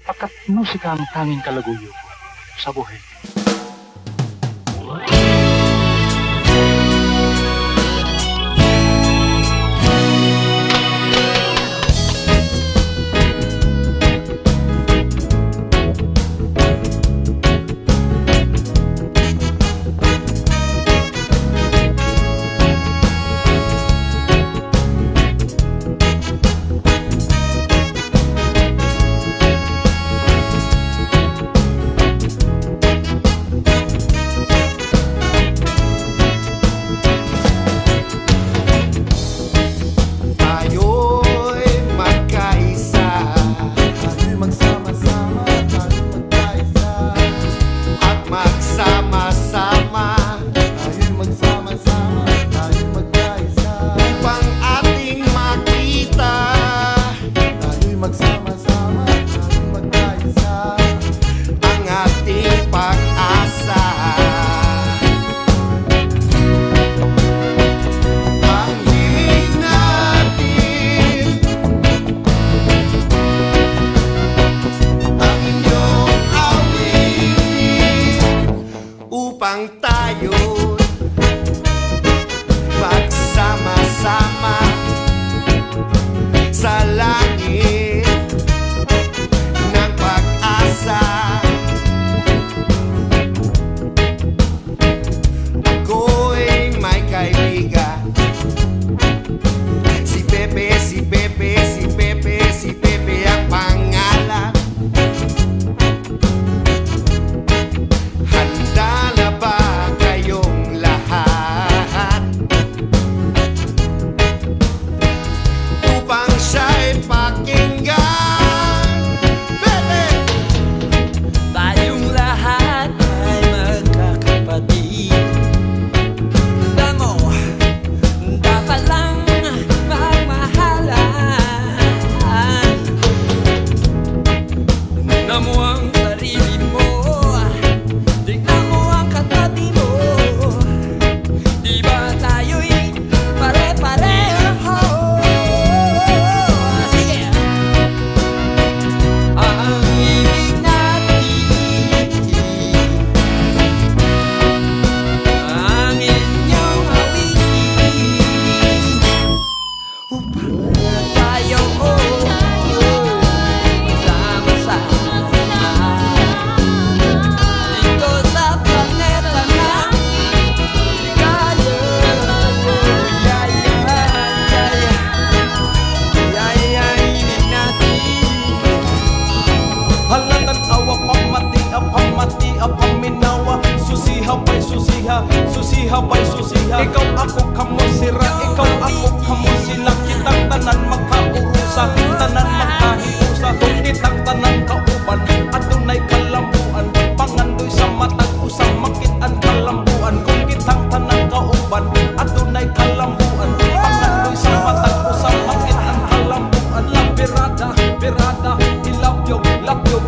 Pagkat musika ang tanging kalaguyo ko sa buhay. Upang tayo magsama-sama sa langit ng pag-asa. Ako'y may kaibigan, si Pepe, si Pepe, si Pepe, si Pepe ang pangalan. Susiha bay susiha, ikaw ako kamo sira, ikaw ako kamo sila, kitang tanan magkaurusa, tanan magkahiusa, kung kitang tanan kauban, adunay kalambuan, pangandoy sa matag usang makit ang kalambuan, kung kitang tanan kauban, adunay kalambuan, pangandoy sa matag usang makit ang kalambuan. La birada, birada, ilapyog, lapyog,